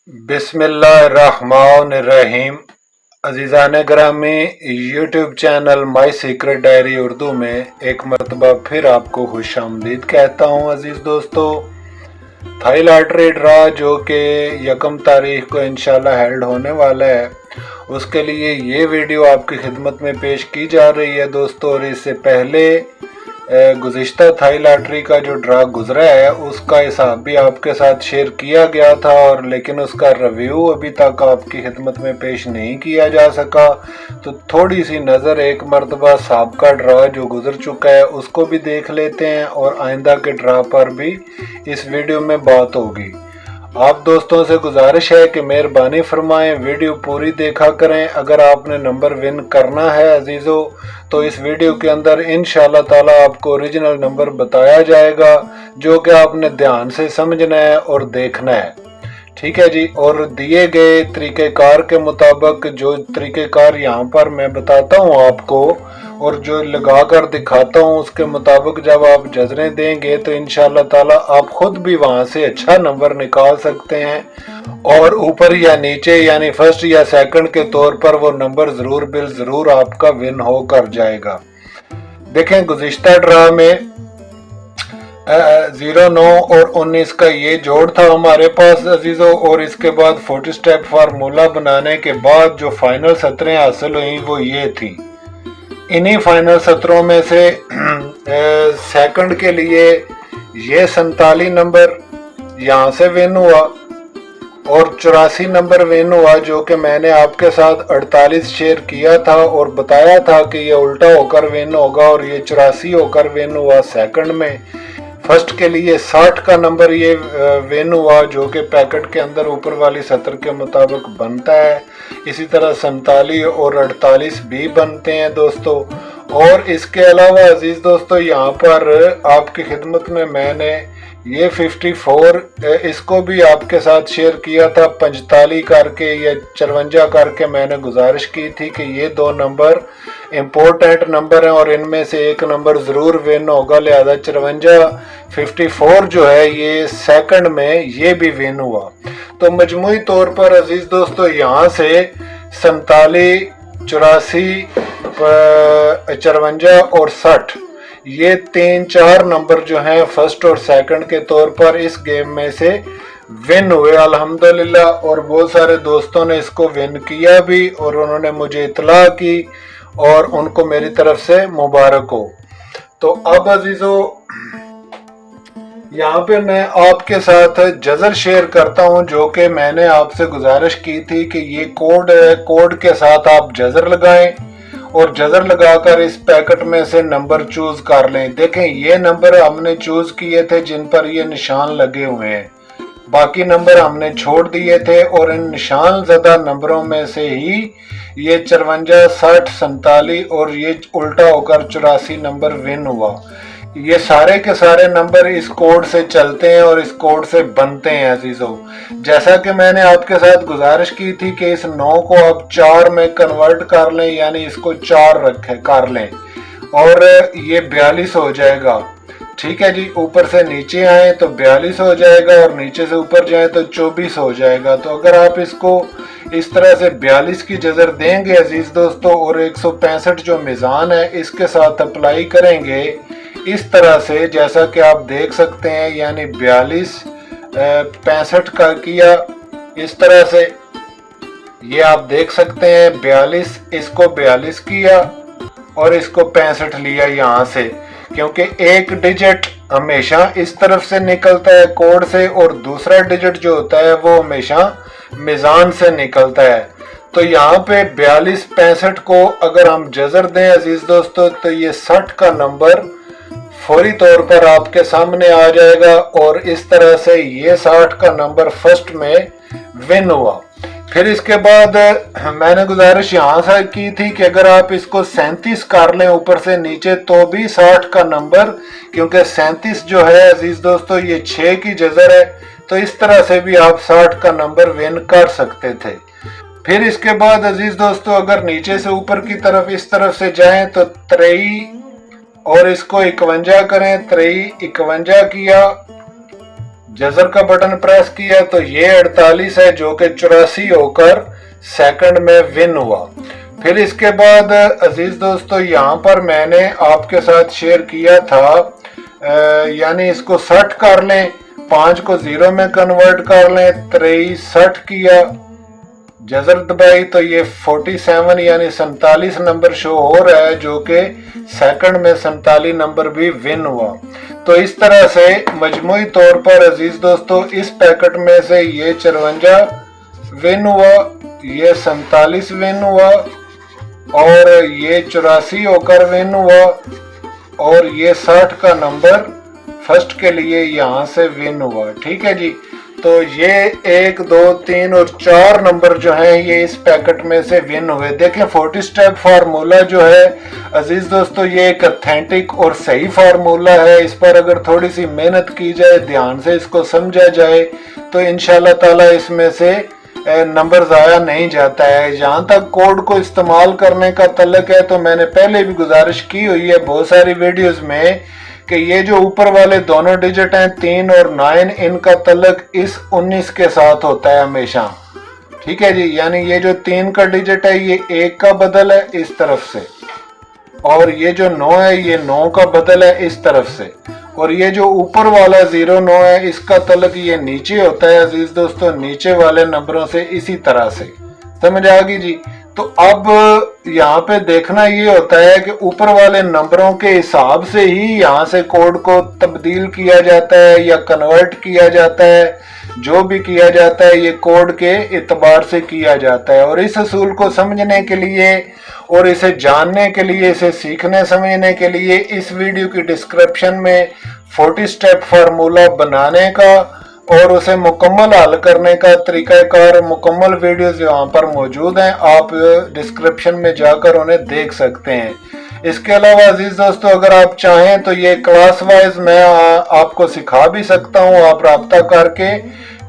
बिस्मिल्लाहिर्रहमानिर्रहीम। अजीज़ान ग्रामी, YouTube channel my secret diary Urdu में एक मरतबा फिर आपको खुश आमदीद कहता हूँ। अजीज़ दोस्तों, थाई लॉटरी ड्रा जो कि 1 तारीख को इंशाल्लाह हेल्ड होने वाला है, उसके लिए ये वीडियो आपकी खिदमत में पेश की जा रही है दोस्तों। और इससे पहले गुज़िश्ता थाई लॉटरी का जो ड्रा गुजरा है उसका हिसाब भी आपके साथ शेयर किया गया था, और लेकिन उसका रिव्यू अभी तक आपकी खिदमत में पेश नहीं किया जा सका। तो थोड़ी सी नज़र एक मरतबा साबका ड्रा जो गुजर चुका है उसको भी देख लेते हैं, और आइंदा के ड्रा पर भी इस वीडियो में बात होगी। आप दोस्तों से गुजारिश है कि मेहरबानी फरमाएं, वीडियो पूरी देखा करें। अगर आपने नंबर विन करना है अजीज़ों, तो इस वीडियो के अंदर इंशाल्लाह ताला आपको ओरिजिनल नंबर बताया जाएगा, जो कि आपने ध्यान से समझना है और देखना है। ठीक है जी। और दिए गए तरीक़ेकार के मुताबिक, जो तरीक़ेकार यहाँ पर मैं बताता हूँ आपको और जो लगा कर दिखाता हूँ, उसके मुताबिक जब आप जजरें देंगे तो इंशाल्लाह ताला आप खुद भी वहाँ से अच्छा नंबर निकाल सकते हैं, और ऊपर या नीचे यानी फर्स्ट या सेकंड के तौर पर वो नंबर ज़रूर बिल ज़रूर आपका विन हो कर जाएगा। देखें, गुज़िश्ता ड्रा में 0, 9 और 19 का ये जोड़ था हमारे पास अजीज़ों, और इसके बाद 40 स्टेप फार्मूला बनाने के बाद जो फाइनल सतरें हासिल हुई वो ये थी। इन्हीं फाइनल सत्रों में से सेकंड के लिए ये 47 नंबर यहाँ से विन हुआ, और 84 नंबर विन हुआ, जो कि मैंने आपके साथ 48 शेयर किया था और बताया था कि ये उल्टा होकर विन होगा, और ये 84 होकर विन हुआ सेकंड में। फर्स्ट के लिए 60 का नंबर ये विन हुआ, जो कि पैकेट के अंदर ऊपर वाली सतर के मुताबिक बनता है। इसी तरह 47 और 48 भी बनते हैं दोस्तों। और इसके अलावा अजीज़ दोस्तों, यहाँ पर आपकी खिदमत में मैंने ये 54 इसको भी आपके साथ शेयर किया था 45 करके या 54 करके। मैंने गुजारिश की थी कि ये दो नंबर इम्पोर्टेंट नंबर हैं और इनमें से एक नंबर ज़रूर विन होगा, लिहाजा 54 जो है ये सेकंड में ये भी विन हुआ। तो मजमूई तौर पर अजीज़ दोस्तों, यहाँ से 47, 84, 54 और 60 ये 3-4 नंबर जो हैं फर्स्ट और सेकंड के तौर पर इस गेम में से विन हुए अल्हम्दुलिल्लाह। और बहुत सारे दोस्तों ने इसको विन किया भी, और उन्होंने मुझे इतला की, और उनको मेरी तरफ से मुबारक हो। तो अब अजीजों, यहाँ पे मैं आपके साथ जजर शेयर करता हूँ, जो कि मैंने आपसे गुजारिश की थी कि ये कोड है, कोड के साथ आप जजर लगाएं और जजर लगाकर इस पैकेट में से नंबर चूज कर लें। देखें, ये नंबर हमने चूज किए थे जिन पर ये निशान लगे हुए हैं, बाकी नंबर हमने छोड़ दिए थे, और इन निशान ज़दा नंबरों में से ही ये 54, 60, 47 और ये उल्टा होकर 84 नंबर विन हुआ। ये सारे के सारे नंबर इस कोड से चलते हैं और इस कोड से बनते हैं अजीजों। जैसा कि मैंने आपके साथ गुजारिश की थी कि इस 9 को आप 4 में कन्वर्ट कर लें, यानी इसको 4 रखें कर लें, और ये 42 हो जाएगा। ठीक है जी। ऊपर से नीचे आए तो 42 हो जाएगा, और नीचे से ऊपर जाए तो 24 हो जाएगा। तो अगर आप इसको इस तरह से 42 की जजर देंगे अजीज दोस्तों, और 165 जो मिजान है इसके साथ अप्लाई करेंगे इस तरह से, जैसा कि आप देख सकते हैं, यानी 42 65 का किया इस तरह से, ये आप देख सकते हैं 42, इसको 42 किया और इसको 65 लिया यहाँ से, क्योंकि एक डिजिट हमेशा इस तरफ से निकलता है कोड से, और दूसरा डिजिट जो होता है वो हमेशा मिजान से निकलता है। तो यहाँ पे 42 65 को अगर हम जजर दें अजीज दोस्तों, तो ये 60 का नंबर फौरी तौर पर आपके सामने आ जाएगा, और इस तरह से ये 60 का नंबर फर्स्ट में विन हुआ। फिर इसके बाद मैंने गुजारिश यहाँ से की थी कि अगर आप इसको 37 कर लें ऊपर से नीचे, तो भी 60 का नंबर, क्योंकि 37 जो है अजीज दोस्तों ये 6 की जजर है, तो इस तरह से भी आप 60 का नंबर विन कर सकते थे। फिर इसके बाद अजीज दोस्तों, अगर नीचे से ऊपर की तरफ इस तरफ से जाएं तो 53 और इसको 51 करें, 53 51 किया, जजर का बटन प्रेस किया तो ये 48 है जो कि 84 होकर सेकंड में विन हुआ। फिर इसके बाद अजीज दोस्तों यहाँ पर मैंने आपके साथ शेयर किया था, यानी इसको 60 कर लें, 5 को 0 में कन्वर्ट कर लें, 63 किया, जजर दबाई तो ये 47 यानी 47 नंबर शो हो रहा है जो कि सेकंड में 47 नंबर भी विन हुआ। तो इस तरह से मजमूई तौर पर अजीज दोस्तों इस पैकेट में से ये 54 विन हुआ, ये 47 विन हुआ और ये 84 होकर विन हुआ और ये 60 का नंबर फर्स्ट के लिए यहाँ से विन हुआ। ठीक है जी, तो ये 1, 2, 3 और 4 नंबर जो हैं ये इस पैकेट में से विन हुए। देखें 40 स्टेप फार्मूला जो है अजीज दोस्तों ये एक ऑथेंटिक और सही फार्मूला है। इस पर अगर थोड़ी सी मेहनत की जाए, ध्यान से इसको समझा जाए तो इंशाल्लाह ताला इसमें से नंबर ज़ाया नहीं जाता है। जहाँ तक कोड को इस्तेमाल करने का तल्लक है तो मैंने पहले भी गुजारिश की हुई है बहुत सारी वीडियोस में कि ये जो ऊपर वाले दोनों डिजिट हैं 3 और 9, इनका तल्लक इस 19 के साथ होता है हमेशा। ठीक है जी, यानी ये जो 3 का डिजिट है ये 1 का बदल है इस तरफ से और ये जो 9 है ये 9 का बदल है इस तरफ से और ये जो ऊपर वाला 09 है इसका तल्लक ये नीचे होता है अजीज दोस्तों, नीचे वाले नंबरों से इसी तरह से। समझ आ गई जी। तो अब यहाँ पे देखना ये होता है कि ऊपर वाले नंबरों के हिसाब से ही यहाँ से कोड को तब्दील किया जाता है या कन्वर्ट किया जाता है। जो भी किया जाता है ये कोड के एतबार से किया जाता है और इस असूल को समझने के लिए और इसे जानने के लिए, इसे सीखने समझने के लिए इस वीडियो की डिस्क्रिप्शन में 40 स्टेप फार्मूला बनाने का और उसे मुकम्मल हल करने का तरीकाकार मुकम्मल वीडियोस यहाँ पर मौजूद हैं। आप डिस्क्रिप्शन में जाकर उन्हें देख सकते हैं। इसके अलावा अजीज दोस्तों अगर आप चाहें तो ये क्लास वाइज मैं आपको सिखा भी सकता हूँ। आप राब्ता करके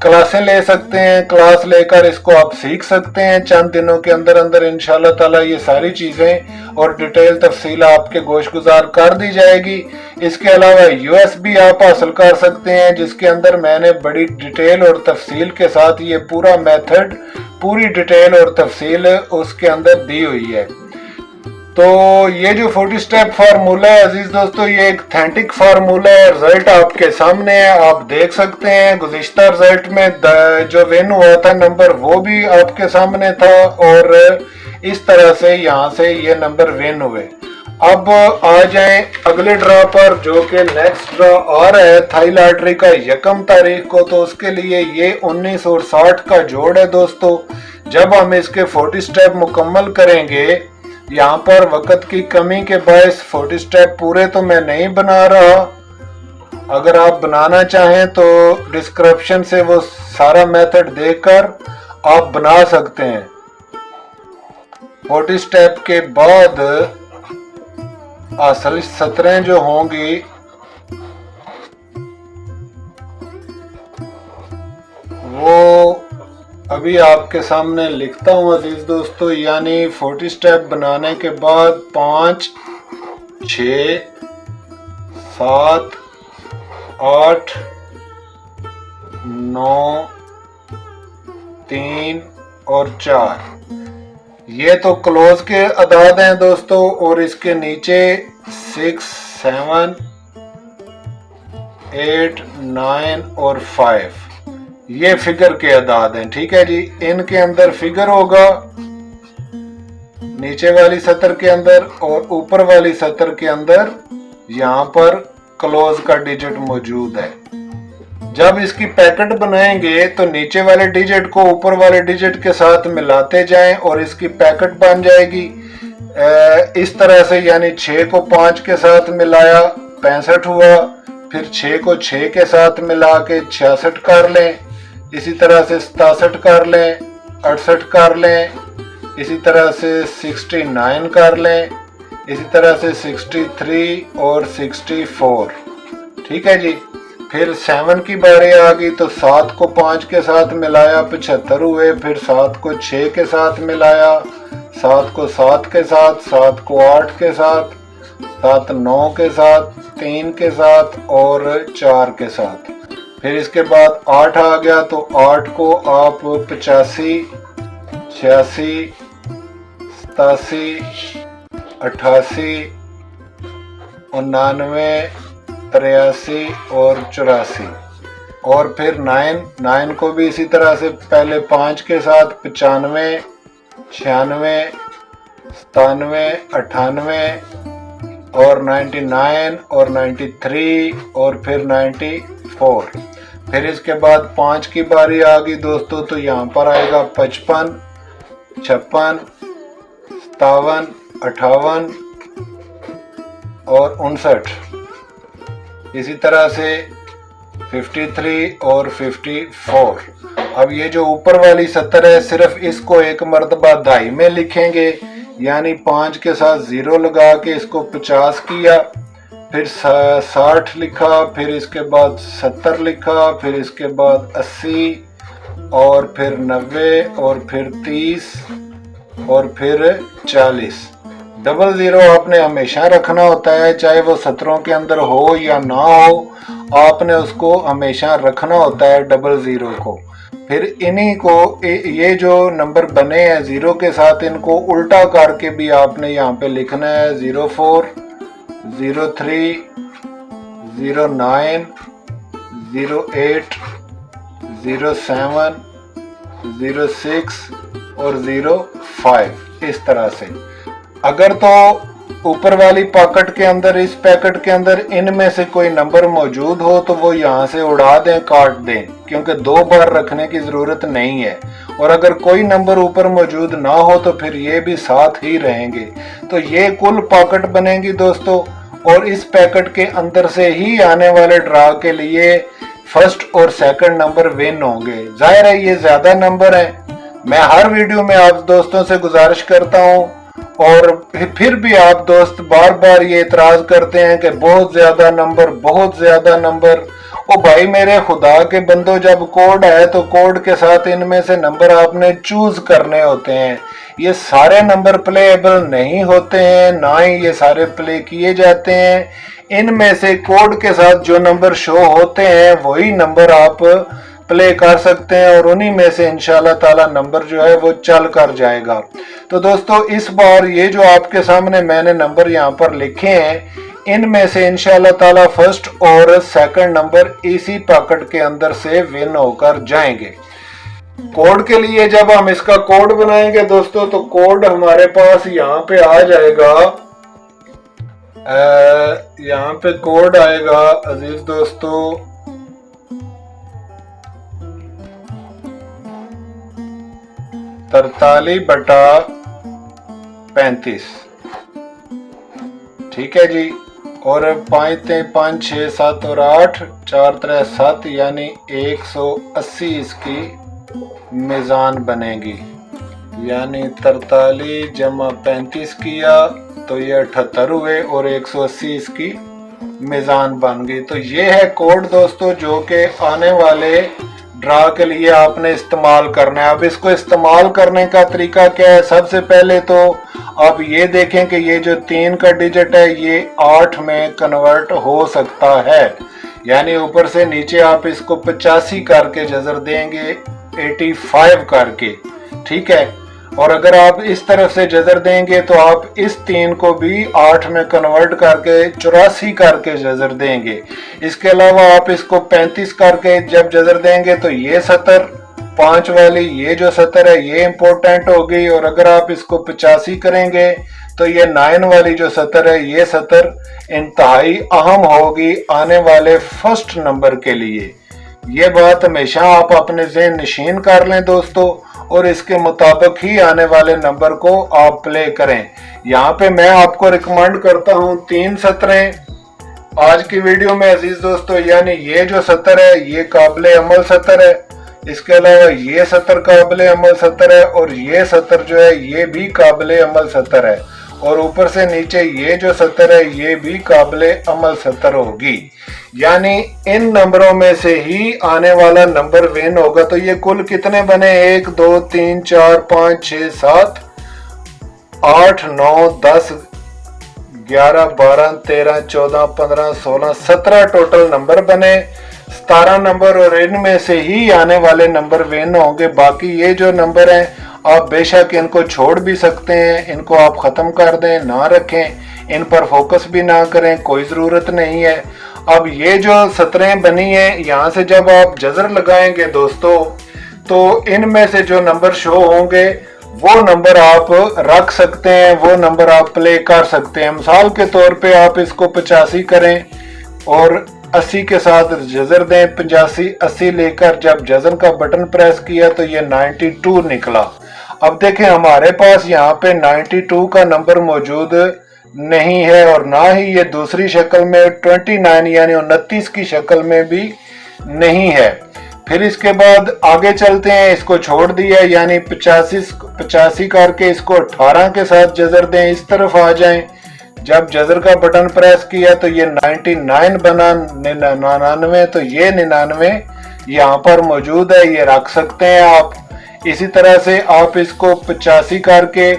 क्लासें ले सकते हैं, क्लास लेकर इसको आप सीख सकते हैं। चंद दिनों के अंदर अंदर इंशाल्लाह ताला ये सारी चीज़ें और डिटेल तफसील आपके गोशगुजार कर दी जाएगी। इसके अलावा USB आप हासिल कर सकते हैं जिसके अंदर मैंने बड़ी डिटेल और तफसील के साथ ये पूरा मेथड, पूरी डिटेल और तफसील उसके अंदर दी हुई है। तो ये जो 40 स्टेप फार्मूला है अजीज दोस्तों ये एक ऑथेंटिक फार्मूला है। रिजल्ट आपके सामने है, आप देख सकते हैं। गुज़िश्ता रिजल्ट में जो विन हुआ था नंबर वो भी आपके सामने था और इस तरह से यहाँ से ये नंबर विन हुए। अब आ जाएं अगले ड्रा पर जो कि नेक्स्ट ड्रा आ रहा है थाई लॉटरी का 1 तारीख को। तो उसके लिए ये 19 और 60 का जोड़ है दोस्तों। जब हम इसके 40 स्टेप मुकम्मल करेंगे, यहाँ पर वक्त की कमी के बायस 40 स्टेप पूरे तो मैं नहीं बना रहा, अगर आप बनाना चाहें तो डिस्क्रिप्शन से वो सारा मेथड देखकर आप बना सकते हैं। 40 स्टेप के बाद असल सतरें जो होंगी वो अभी आपके सामने लिखता हूँ अजीज दोस्तों। यानी 40 स्टेप बनाने के बाद 5, 6, 7, 8, 9, 3 और 4 ये तो क्लोज के अदाद हैं दोस्तों और इसके नीचे 6, 7, 8, 9 और 5 ये फिगर के अदाद हैं। ठीक है जी, इनके अंदर फिगर होगा नीचे वाली सतर के अंदर और ऊपर वाली सतर के अंदर यहाँ पर क्लोज का डिजिट मौजूद है। जब इसकी पैकेट बनाएंगे तो नीचे वाले डिजिट को ऊपर वाले डिजिट के साथ मिलाते जाएं और इसकी पैकेट बन जाएगी इस तरह से। यानी 6 को 5 के साथ मिलाया 65 हुआ, फिर 6 को 6 के साथ मिला के 66 कर लें, इसी तरह से 67 कर लें, 68 कर लें, इसी तरह से 69 कर लें, इसी तरह से 63 और 64। ठीक है जी, फिर 7 की बारी आ गई तो 7 को 5 के साथ मिलाया 75 हुए, फिर 7 को 6 के साथ मिलाया, 7 को 7 के साथ, 7 को 8 के साथ, 7 9 के साथ, 3 के साथ और 4 के साथ। फिर इसके बाद 8 आ गया तो 8 को आप 85, 86, 87, 88, 99, 83 और 84। और फिर 9 को भी इसी तरह से पहले 5 के साथ 95, 96, 97, 98 और 99 और 93 और फिर 94। फिर इसके बाद 5 की बारी आ गई दोस्तों, तो यहाँ पर आएगा 55, 56, 57, 58 और 59। इसी तरह से 53 और 54। अब ये जो ऊपर वाली 70 है, सिर्फ इसको एक मर्तबा दहाई में लिखेंगे, यानी 5 के साथ 0 लगा के इसको 50 किया, फिर 60 लिखा, फिर इसके बाद 70 लिखा, फिर इसके बाद 80 और फिर 90 और फिर 30 और फिर 40। 00 आपने हमेशा रखना होता है, चाहे वो सत्रों के अंदर हो या ना हो, आपने उसको हमेशा रखना होता है 00 को। फिर इन्हीं को ये जो नंबर बने हैं 0 के साथ, इनको उल्टा करके भी आपने यहाँ पे लिखना है 04, 03, 09, 08, 07, 06 और 05। इस तरह से अगर तो ऊपर वाली पॉकेट के अंदर, इस पैकेट के अंदर इनमें से कोई नंबर मौजूद हो तो वो यहाँ से उड़ा दें, काट दें, क्योंकि 2 बार रखने की ज़रूरत नहीं है। और अगर कोई नंबर ऊपर मौजूद ना हो तो फिर ये भी साथ ही रहेंगे। तो ये कुल पॉकेट बनेगी दोस्तों, और इस पैकेट के अंदर से ही आने वाले ड्रा के लिए फर्स्ट और सेकंड नंबर विन होंगे। जाहिर है ये ज़्यादा नंबर है, मैं हर वीडियो में आप दोस्तों से गुजारिश करता हूँ, और फिर भी आप दोस्त बार बार ये इतराज करते हैं कि बहुत ज्यादा नंबर, बहुत ज्यादा नंबर। ओ भाई मेरे खुदा के बंदो, जब कोड है तो कोड के साथ इनमें से नंबर आपने चूज करने होते हैं। ये सारे नंबर प्लेएबल नहीं होते हैं, ना ही ये सारे प्ले किए जाते हैं। इनमें से कोड के साथ जो नंबर शो होते हैं वही नंबर आप प्ले कर सकते हैं, और उन्हीं में से इंशाल्लाह ताला नंबर जो है वो चल कर जाएगा। तो दोस्तों इस बार ये जो आपके सामने मैंने नंबर यहाँ पर लिखे हैं, इनमें से इंशाल्लाह ताला फर्स्ट और सेकंड नंबर इसी पॉकेट के अंदर से विन होकर जाएंगे। कोड के लिए जब हम इसका कोड बनाएंगे दोस्तों, तो कोड हमारे पास यहाँ पे आ जाएगा। यहाँ पे कोड आएगा अजीज दोस्तों 43/35। ठीक है जी। और 5 3 5 6 7 और 8 4 3 7, यानी 180 इसकी मीज़ान बनेगी। यानी 43 जमा 35 किया तो ये 78 हुए, और 180 इसकी मीज़ान बन गई। तो ये है कोड दोस्तों, जो कि आने वाले ड्रा के लिए आपने इस्तेमाल करना है। अब इसको इस्तेमाल करने का तरीका क्या है? सबसे पहले तो आप ये देखें कि ये जो 3 का डिजिट है ये 8 में कन्वर्ट हो सकता है, यानी ऊपर से नीचे आप इसको 85 करके जजर देंगे 85 करके। ठीक है। और अगर आप इस तरफ से जजर देंगे तो आप इस 3 को भी 8 में कन्वर्ट करके 84 करके जजर देंगे। इसके अलावा आप इसको 35 करके जब जजर देंगे तो ये 70, 5 वाली ये जो 70 है ये इंपॉर्टेंट हो गई। और अगर आप इसको 85 करेंगे तो ये 9 वाली जो 70 है ये 70 इंतहाई अहम होगी आने वाले फर्स्ट नंबर के लिए। ये बात हमेशा आप अपने ज़हन नशीन कर लें दोस्तों, और इसके मुताबिक ही आने वाले नंबर को आप प्ले करें। यहाँ पे मैं आपको रिकमेंड करता हूँ 3 सतरें आज की वीडियो में अजीज दोस्तों, यानी ये जो 70 है ये काबिल अमल 70 है, इसके अलावा ये 70 काबिल अमल 70 है, और ये 70 जो है ये भी काबिल अमल 70 है, और ऊपर से नीचे ये जो 70 है ये भी काबिल अमल 70 होगी। यानी इन नंबरों में से ही आने वाला नंबर विन होगा। तो ये कुल कितने बने? 1 2 3 4 5 6 7 8 9 10 11 12 13 14 15 16 17 टोटल नंबर बने। 17 नंबर और इनमें से ही आने वाले नंबर विन होंगे। बाकी ये जो नंबर हैं आप बेशक इनको छोड़ भी सकते हैं, इनको आप ख़त्म कर दें, ना रखें, इन पर फोकस भी ना करें, कोई ज़रूरत नहीं है। अब ये जो 17 बनी है, यहाँ से जब आप जज़र लगाएंगे दोस्तों तो इनमें से जो नंबर शो होंगे वो नंबर आप रख सकते हैं, वो नंबर आप प्ले कर सकते हैं। मिसाल के तौर पे आप इसको 85 करें और 80 के साथ जज़र दें, 85 80 लेकर जब जज़र का बटन प्रेस किया तो ये 92 निकला। अब देखें हमारे पास यहाँ पे 92 का नंबर मौजूद नहीं है और ना ही ये दूसरी शक्ल में 29 यानी 29 की शक्ल में भी नहीं है। फिर इसके बाद आगे चलते हैं, इसको छोड़ दिया यानी 85 करके इसको 18 के साथ जज़र दें, इस तरफ आ जाएं। जब जज़र का बटन प्रेस किया तो ये 99 बना 99, तो ये 99 यहाँ पर मौजूद है, ये रख सकते हैं आप। इसी तरह से आप इसको 85 करके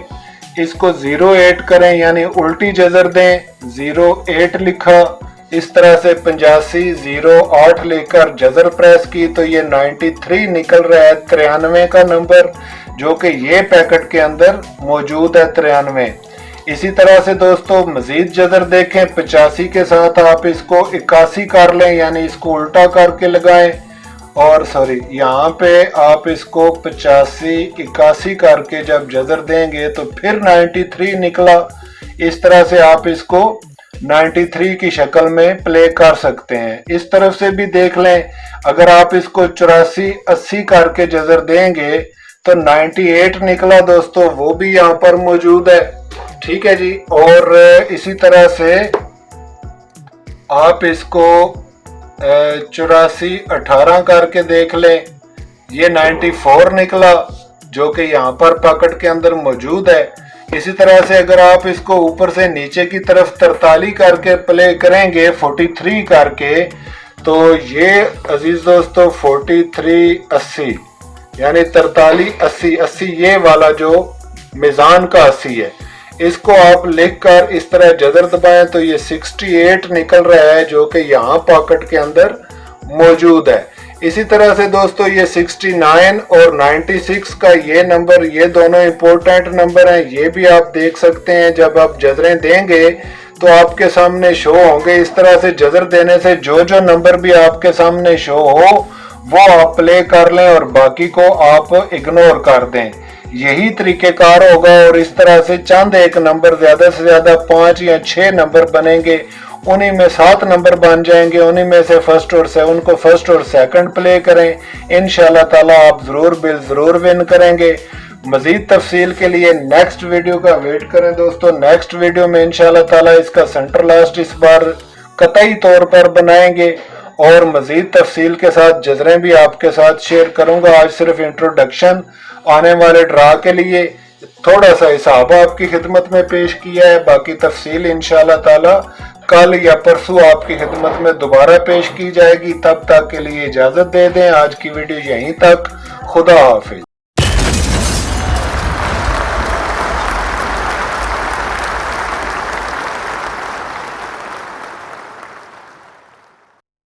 इसको 08 करें यानी उल्टी जज़र दें, 08 लिखा, इस तरह से 85 08 लेकर जज़र प्रेस की तो ये 93 निकल रहा है, 93 का नंबर, जो कि ये पैकेट के अंदर मौजूद है 93। इसी तरह से दोस्तों मजीद जज़र देखें, 85 के साथ आप इसको 81 कर लें यानी इसको उल्टा करके लगाएं, और सॉरी यहाँ पे आप इसको 85 81 करके जब जज़र देंगे तो फिर 93 निकला। इस तरह से आप इसको 93 की शक्ल में प्ले कर सकते हैं। इस तरफ से भी देख लें, अगर आप इसको 84 80 करके जज़र देंगे तो 98 निकला दोस्तों, वो भी यहाँ पर मौजूद है। ठीक है जी। और इसी तरह से आप इसको 84 18 करके देख लें, ये 94 निकला, जो कि यहाँ पर पैकेट के अंदर मौजूद है। इसी तरह से अगर आप इसको ऊपर से नीचे की तरफ 43 करके प्ले करेंगे 43 करके, तो ये अजीज दोस्तों 43 80 यानी 43 80 80 ये वाला जो मिजान का 80 है, इसको आप लिखकर इस तरह जज़र दबाएं तो ये 68 निकल रहा है, जो कि यहाँ पॉकेट के अंदर मौजूद है। इसी तरह से दोस्तों ये 69 और 96 का ये नंबर, ये दोनों इंपॉर्टेंट नंबर हैं, ये भी आप देख सकते हैं। जब आप जज़रें देंगे तो आपके सामने शो होंगे। इस तरह से जज़र देने से जो जो नंबर भी आपके सामने शो हो वो आप प्ले कर लें और बाकी को आप इग्नोर कर दें, यही तरीकेकार होगा। और इस तरह से चंद एक नंबर, ज्यादा से ज्यादा 5 या 6 नंबर बनेंगे, उन्हीं में 7 नंबर बन जाएंगे, उन्हीं में से फर्स्ट और सेकंड को फर्स्ट और सेकंड प्ले करें, इंशाल्लाह ताला आप जरूर विन करेंगे। मजीद तफसील के लिए नेक्स्ट वीडियो का वेट करें दोस्तों। नेक्स्ट वीडियो में इंशाल्लाह ताला इसका सेंटर लास्ट इस बार कतई तौर पर बनाएंगे और मजीद तफसील के साथ जज़रें भी आपके साथ शेयर करूंगा। आज सिर्फ इंट्रोडक्शन, आने वाले ड्रा के लिए थोड़ा सा हिसाब आपकी खिदमत में पेश किया है, बाकी तफसील इंशाल्लाह ताला कल या परसों आपकी खिदमत में दोबारा पेश की जाएगी। तब तक के लिए इजाजत दे दें, आज की वीडियो यहीं तक, खुदा हाफिज।